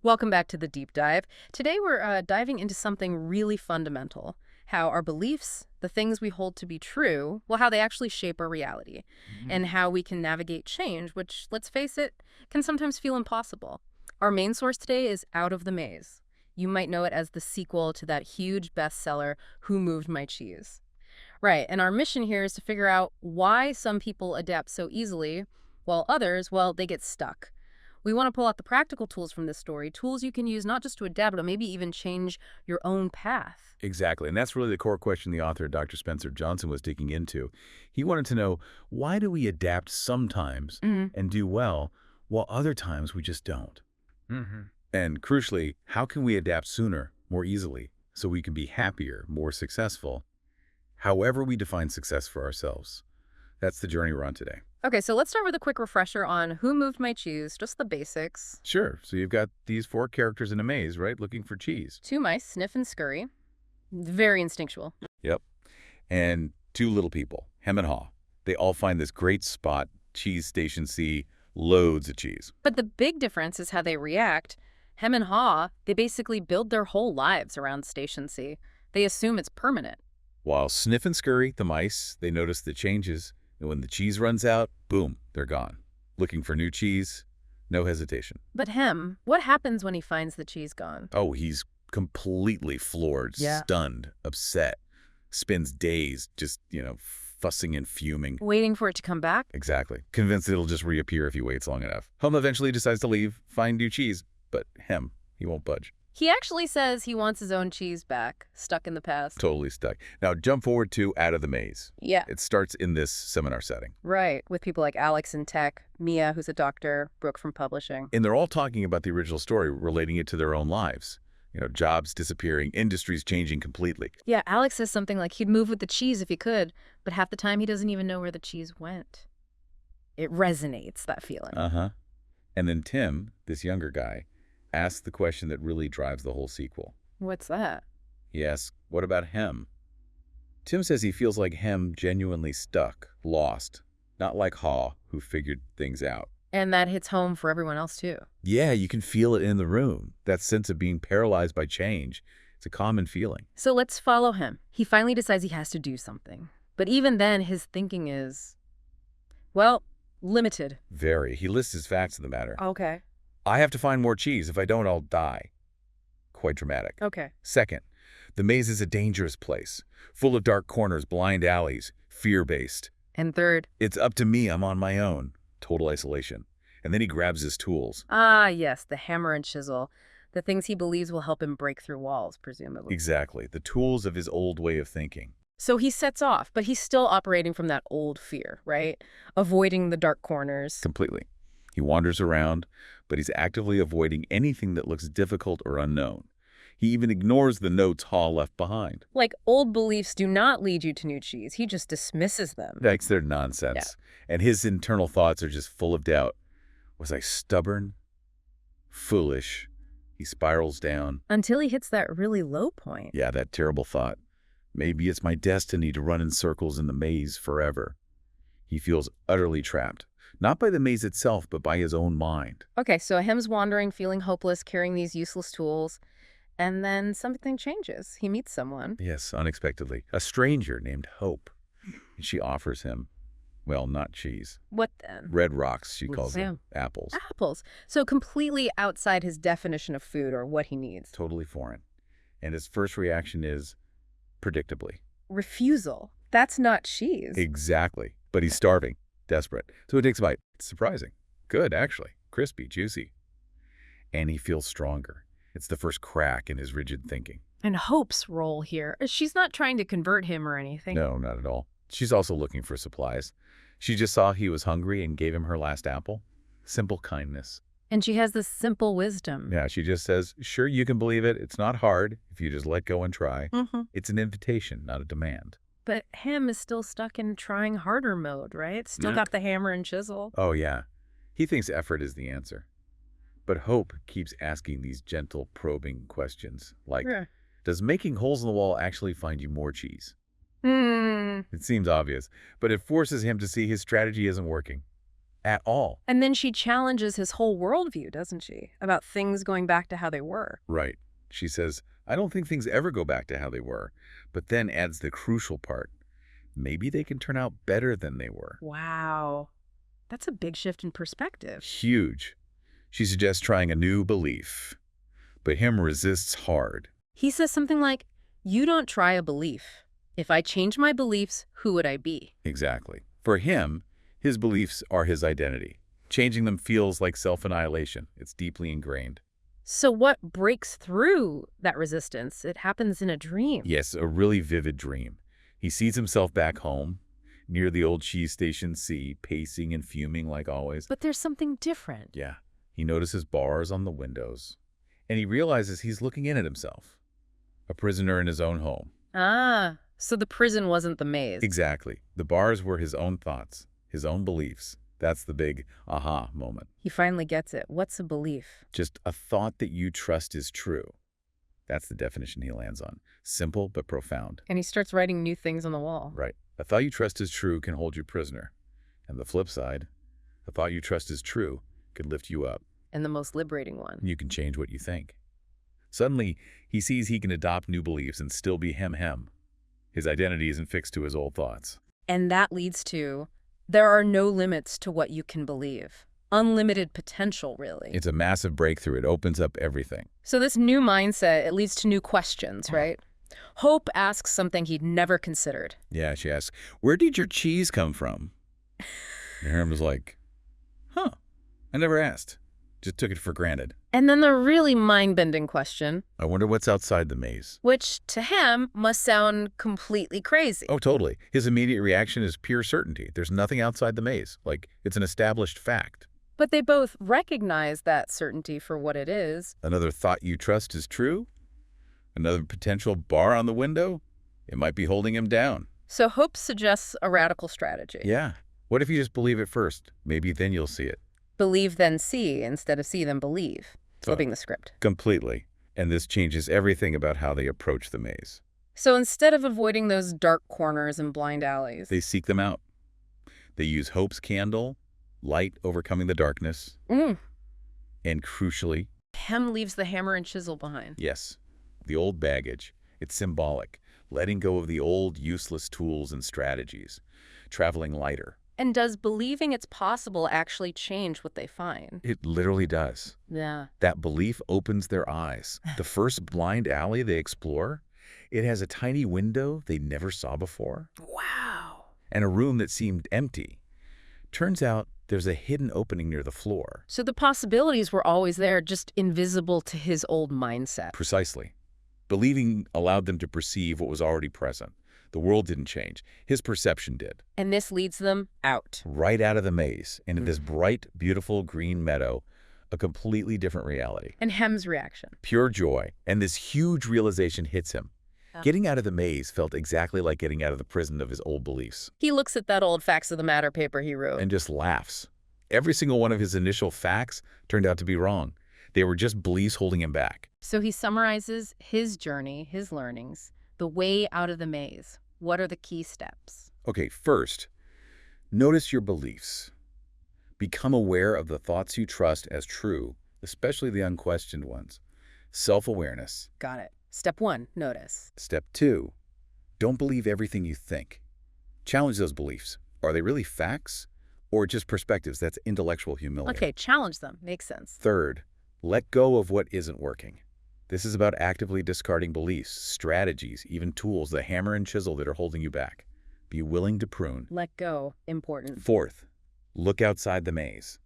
Welcome back to the deep dive. Today we're diving into something really fundamental. How our beliefs, the things we hold to be true, well, how they actually shape our reality. And how we can navigate change, which, let's face it, can sometimes feel impossible. Our main source today is Out of the Maze. You might know it as the sequel to that huge bestseller, Who Moved My Cheese? Right, and our mission here is to figure out why some people adapt so easily, while others, well, they get stuck. We want to pull out the practical tools from this story, tools you can use not just to adapt, but maybe even change your own path. Exactly. And that's really the core question the author, Dr. Spencer Johnson, was digging into. He wanted to know, why do we adapt sometimes and do well, while other times we just don't? And crucially, how can we adapt sooner, more easily, so we can be happier, more successful, however we define success for ourselves? That's the journey we're on today. Okay, so let's start with a quick refresher on Who Moved My Cheese, just the basics. Sure. So you've got these 4 characters in a maze, right, looking for cheese. 2 mice, Sniff and Scurry. Very instinctual. Yep. And 2 little people, Hem and Haw. They all find this great spot, Cheese Station C, loads of cheese. But the big difference is how they react. Hem and Haw, they basically build their whole lives around Station C. They assume it's permanent. While Sniff and Scurry, the mice, they notice the changes, and when the cheese runs out, boom, they're gone. Looking for new cheese, no hesitation. But Hem, what happens when he finds the cheese gone? Oh, he's completely floored, stunned, upset. Spends days just, fussing and fuming. Waiting for it to come back? Exactly. Convinced it'll just reappear if he waits long enough. Hem eventually decides to leave, find new cheese, but Hem, he won't budge. He actually says he wants his own cheese back, stuck in the past. Totally stuck. Now jump forward to Out of the Maze. Yeah. It starts in this seminar setting. Right, with people like Alex in tech, Mia, who's a doctor, Brooke from publishing. And they're all talking about the original story, relating it to their own lives. Jobs disappearing, industries changing completely. Yeah, Alex says something like he'd move with the cheese if he could, but half the time he doesn't even know where the cheese went. It resonates, that feeling. And then Tim, this younger guy, asks the question that really drives the whole sequel. What's that? He asks, what about Hem? Tim says he feels like Hem genuinely stuck, lost, not like Haw, who figured things out. And that hits home for everyone else, too. Yeah, you can feel it in the room. That sense of being paralyzed by change. It's a common feeling. So let's follow him. He finally decides he has to do something. But even then, his thinking is, well, limited. Very. He lists his facts of the matter. Okay. I have to find more cheese. If I don't, I'll die. Quite dramatic. Okay. Second, the maze is a dangerous place, full of dark corners, blind alleys, fear-based. And third? It's up to me. I'm on my own. Total isolation. And then he grabs his tools. Ah, yes, the hammer and chisel. The things he believes will help him break through walls, presumably. Exactly. The tools of his old way of thinking. So he sets off, but he's still operating from that old fear, right? Avoiding the dark corners. Completely. He wanders around, but he's actively avoiding anything that looks difficult or unknown. He even ignores the notes Haw left behind. Like, old beliefs do not lead you to new cheese. He just dismisses them. Thanks, they're nonsense. And his internal thoughts are just full of doubt. Was I stubborn? Foolish? He spirals down. Until he hits that really low point. Yeah, that terrible thought. Maybe it's my destiny to run in circles in the maze forever. He feels utterly trapped. Not by the maze itself, but by his own mind. Okay, so Hem's wandering, feeling hopeless, carrying these useless tools. And then something changes. He meets someone. Yes, unexpectedly. A stranger named Hope. And she offers him, well, not cheese. What then? Red rocks, she calls them. Apples. Apples. So completely outside his definition of food or what he needs. Totally foreign. And his first reaction is, predictably, refusal. That's not cheese. Exactly. But he's starving, desperate. So he takes a bite. It's surprising. Good, actually. Crispy, juicy. And he feels stronger. It's the first crack in his rigid thinking. And Hope's role here, she's not trying to convert him or anything. No, not at all. She's also looking for supplies. She just saw he was hungry and gave him her last apple. Simple kindness. And she has this simple wisdom. Yeah, she just says, sure, you can believe it. It's not hard if you just let go and try. It's an invitation, not a demand. But Hem is still stuck in trying harder mode, right? Still got the hammer and chisel. Oh, yeah. He thinks effort is the answer. But Hope keeps asking these gentle, probing questions, like, does making holes in the wall actually find you more cheese? It seems obvious, but it forces him to see his strategy isn't working. at all. And then she challenges his whole worldview, doesn't she? About things going back to how they were. Right. She says, I don't think things ever go back to how they were, but then adds the crucial part. Maybe they can turn out better than they were. Wow. That's a big shift in perspective. Huge. She suggests trying a new belief, but Hem resists hard. He says something like, you don't try a belief. If I change my beliefs, who would I be? Exactly. For him, his beliefs are his identity. Changing them feels like self-annihilation. It's deeply ingrained. So what breaks through that resistance? It happens in a dream. Yes, a really vivid dream. He sees himself back home, near the old cheese station C, pacing and fuming like always. But there's something different. Yeah. He notices bars on the windows, and he realizes he's looking in at himself, a prisoner in his own home. Ah, so the prison wasn't the maze. Exactly. The bars were his own thoughts, his own beliefs. That's the big aha moment. He finally gets it. What's a belief? Just a thought that you trust is true. That's the definition he lands on. Simple but profound. And he starts writing new things on the wall. Right. A thought you trust is true can hold you prisoner. And the flip side, a thought you trust is true can lift you up. And the most liberating one. You can change what you think. Suddenly, he sees he can adopt new beliefs and still be Hem. His identity isn't fixed to his old thoughts. And that leads to, there are no limits to what you can believe. Unlimited potential, really. It's a massive breakthrough. It opens up everything. So this new mindset, it leads to new questions, right? Hope asks something he'd never considered. Yeah, she asks, where did your cheese come from? And Hem was like, huh, I never asked. Just took it for granted. And then the really mind-bending question, I wonder what's outside the maze. which to him must sound completely crazy. Oh, totally. His immediate reaction is pure certainty. There's nothing outside the maze. Like, it's an established fact. But they both recognize that certainty for what it is. Another thought you trust is true? Another potential bar on the window? It might be holding him down. So Hope suggests a radical strategy. Yeah. What if you just believe it first? Maybe then you'll see it. Believe then see instead of see then believe. Flipping the script. Completely. And this changes everything about how they approach the maze. So instead of avoiding those dark corners and blind alleys, They seek them out. They use Hope's candle, light overcoming the darkness, and crucially, Hem leaves the hammer and chisel behind. yes, the old baggage. It's symbolic, letting go of the old useless tools and strategies, traveling lighter. And does believing it's possible actually change what they find? It literally does. Yeah. That belief opens their eyes. The first blind alley they explore, it has a tiny window they never saw before, Wow. and a room that seemed empty. Turns out there's a hidden opening near the floor. So the possibilities were always there, just invisible to his old mindset. Precisely. Believing allowed them to perceive what was already present. The world didn't change. His perception did. And this leads them out. Right out of the maze, into this bright, beautiful green meadow, a completely different reality. And Hem's reaction. Pure joy. And this huge realization hits him. Getting out of the maze felt exactly like getting out of the prison of his old beliefs. He looks at that old facts of the matter paper he wrote. And just laughs. Every single one of his initial facts turned out to be wrong. They were just beliefs holding him back. So he summarizes his journey, his learnings, the way out of the maze. What are the key steps? Okay, first, notice your beliefs. Become aware of the thoughts you trust as true, especially the unquestioned ones. Self-awareness. Got it. Step 1, notice. Step 2, don't believe everything you think. Challenge those beliefs. Are they really facts or just perspectives? That's intellectual humility. Okay, challenge them. Makes sense. Third, let go of what isn't working. This is about actively discarding beliefs, strategies, even tools, the hammer and chisel that are holding you back. Be willing to prune. Let go. Important. Fourth, look outside the maze.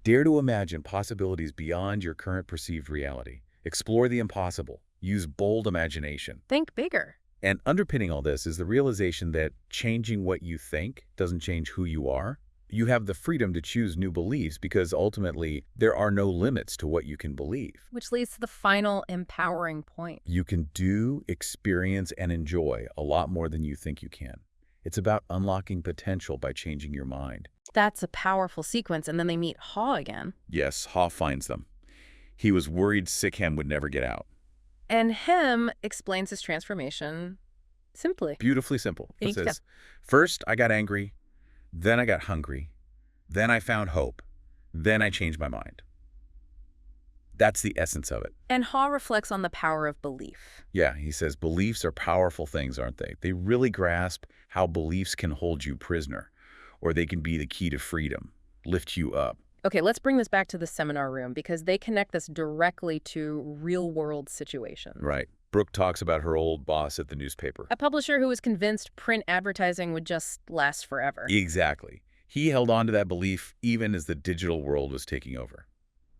Dare to imagine possibilities beyond your current perceived reality. Explore the impossible. Use bold imagination. Think bigger. And underpinning all this is the realization that changing what you think doesn't change who you are. You have the freedom to choose new beliefs because ultimately there are no limits to what you can believe. Which leads to the final empowering point. You can do, experience, and enjoy a lot more than you think you can. It's about unlocking potential by changing your mind. That's a powerful sequence, and then they meet Haw again. Yes, Haw finds them. He was worried sick Hem would never get out. And Hem explains his transformation simply. Beautifully simple. It Thank you. says, first I got angry, then I got hungry, Then I found hope. Then I changed my mind. That's the essence of it. And Haw reflects on the power of belief. Yeah, he says beliefs are powerful things, aren't they? They really grasp how beliefs can hold you prisoner, or they can be the key to freedom, lift you up. Okay, let's bring this back to the seminar room because they connect this directly to real-world situations. Right. Brooke talks about her old boss at the newspaper. A publisher who was convinced print advertising would just last forever. Exactly. He held on to that belief even as the digital world was taking over.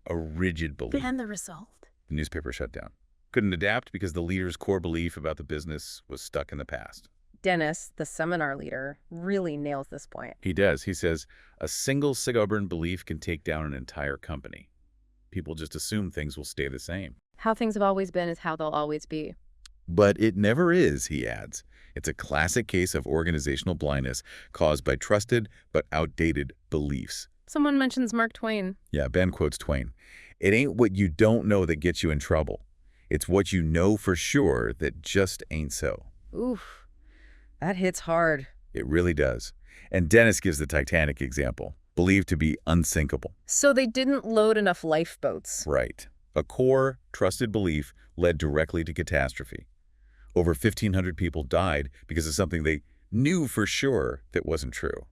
A rigid belief. And the result? The newspaper shut down. Couldn't adapt because the leader's core belief about the business was stuck in the past. Dennis, the seminar leader, really nails this point. He does. He says, a single stubborn belief can take down an entire company. People just assume things will stay the same. How things have always been is how they'll always be. But it never is, he adds. It's a classic case of organizational blindness caused by trusted but outdated beliefs. Someone mentions Mark Twain. Yeah, Ben quotes Twain. It ain't what you don't know that gets you in trouble. It's what you know for sure that just ain't so. Oof, that hits hard. It really does. And Dennis gives the Titanic example, believed to be unsinkable. So they didn't load enough lifeboats. Right. A core, trusted belief led directly to catastrophe. Over 1,500 people died because of something they knew for sure that wasn't true.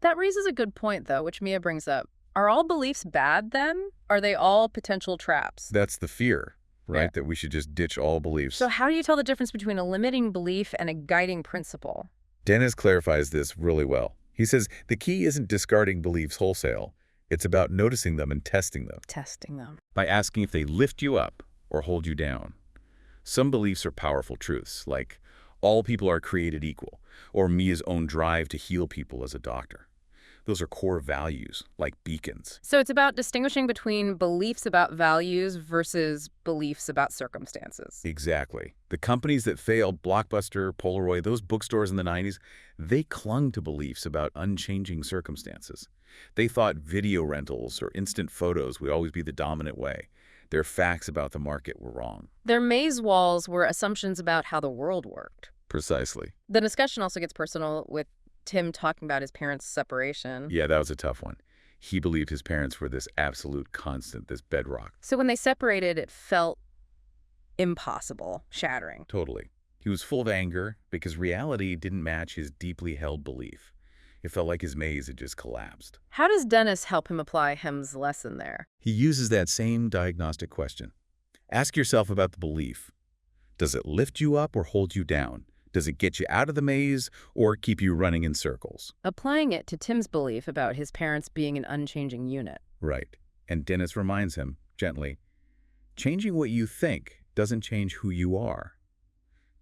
That raises a good point, though, which Mia brings up. Are all beliefs bad, then? Are they all potential traps? That's the fear, right? Yeah. That we should just ditch all beliefs. So how do you tell the difference between a limiting belief and a guiding principle? Dennis clarifies this really well. He says the key isn't discarding beliefs wholesale. It's about noticing them and testing them. Testing them. By asking if they lift you up or hold you down. Some beliefs are powerful truths, like all people are created equal, or Mia's own drive to heal people as a doctor. Those are core values, like beacons. So it's about distinguishing between beliefs about values versus beliefs about circumstances. Exactly. The companies that failed, Blockbuster, Polaroid, those bookstores in the 90s, they clung to beliefs about unchanging circumstances. They thought video rentals or instant photos would always be the dominant way. Their facts about the market were wrong. Their maze walls were assumptions about how the world worked. Precisely. The discussion also gets personal with Tim talking about his parents' separation. Yeah, that was a tough one. He believed his parents were this absolute constant, this bedrock. So when they separated, it felt impossible, shattering. Totally. He was full of anger because reality didn't match his deeply held belief. It felt like his maze had just collapsed. How does Dennis help him apply Hem's lesson there? He uses that same diagnostic question. Ask yourself about the belief. Does it lift you up or hold you down? Does it get you out of the maze or keep you running in circles? Applying it to Tim's belief about his parents being an unchanging unit. Right. And Dennis reminds him, gently, changing what you think doesn't change who you are.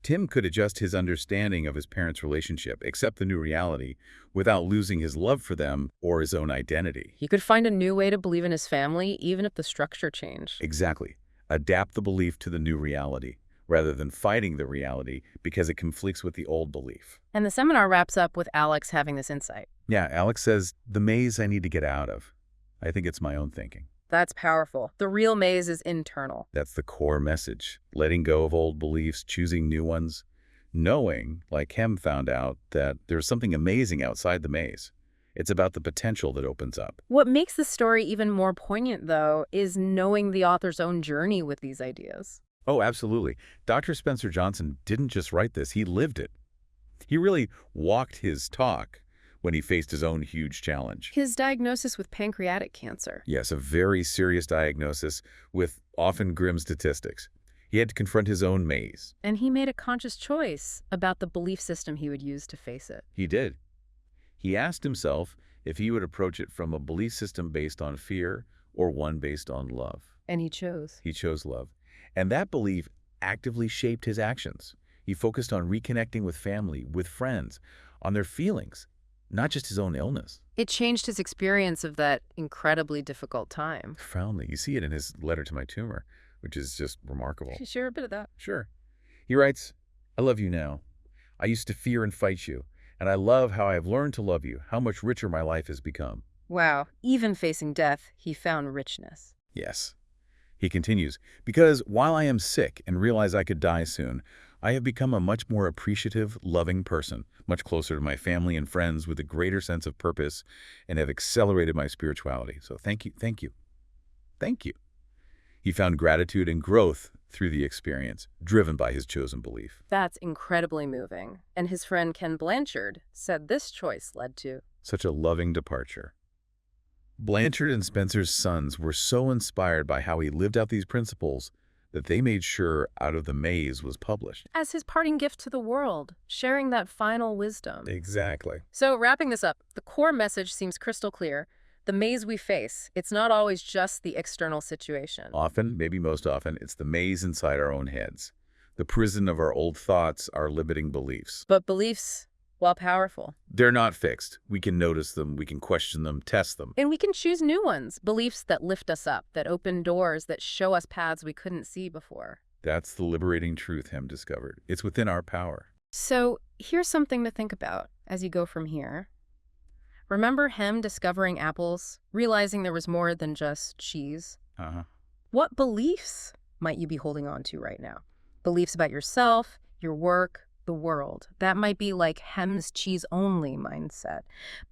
Tim could adjust his understanding of his parents' relationship, accept the new reality, without losing his love for them or his own identity. He could find a new way to believe in his family, even if the structure changed. Exactly. Adapt the belief to the new reality, rather than fighting the reality because it conflicts with the old belief. And the seminar wraps up with Alex having this insight. Yeah, Alex says, the maze I need to get out of. I think it's my own thinking. That's powerful. The real maze is internal. That's the core message. Letting go of old beliefs, choosing new ones, knowing, like Hem found out, that there's something amazing outside the maze. It's about the potential that opens up. What makes the story even more poignant, though, is knowing the author's own journey with these ideas. Oh, absolutely. Dr. Spencer Johnson didn't just write this, he lived it. He really walked his talk when he faced his own huge challenge. His diagnosis with pancreatic cancer. Yes, a very serious diagnosis with often grim statistics. He had to confront his own maze. And he made a conscious choice about the belief system he would use to face it. He did. He asked himself if he would approach it from a belief system based on fear or one based on love. And he chose. He chose love. And that belief actively shaped his actions. He focused on reconnecting with family, with friends, on their feelings, not just his own illness. It changed his experience of that incredibly difficult time. Profoundly. You see it in his letter to my tumor, which is just remarkable. Can you share a bit of that? Sure. He writes, I love you now. I used to fear and fight you, and I love how I have learned to love you, how much richer my life has become. Wow. Even facing death, he found richness. Yes. He continues, because while I am sick and realize I could die soon, I have become a much more appreciative, loving person, much closer to my family and friends with a greater sense of purpose, and have accelerated my spirituality. So thank you, thank you, thank you. He found gratitude and growth through the experience, driven by his chosen belief. That's incredibly moving. And his friend Ken Blanchard said this choice led to Such a loving departure. Blanchard and Spencer's sons were so inspired by how he lived out these principles that they made sure Out of the Maze was published. as his parting gift to the world, sharing that final wisdom. Exactly. So wrapping this up, the core message seems crystal clear. The maze we face, it's not always just the external situation. Often, maybe most often, it's the maze inside our own heads. The prison of our old thoughts, our limiting beliefs. But beliefs, while powerful, They're not fixed. We can notice them, we can question them, test them. and we can choose new ones, beliefs that lift us up, that open doors, that show us paths we couldn't see before. That's the liberating truth Hem discovered. It's within our power. So here's something to think about as you go from here. Remember Hem discovering apples, realizing there was more than just cheese? Uh-huh. What beliefs might you be holding on to right now? Beliefs about yourself, your work, the world. That might be like Hem's cheese-only mindset.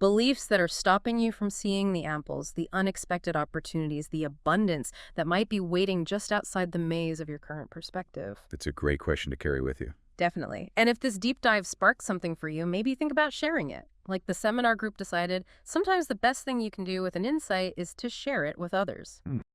Beliefs that are stopping you from seeing the apples, the unexpected opportunities, the abundance that might be waiting just outside the maze of your current perspective. It's a great question to carry with you. Definitely. And if this deep dive sparks something for you, maybe think about sharing it. Like the seminar group decided, sometimes the best thing you can do with an insight is to share it with others.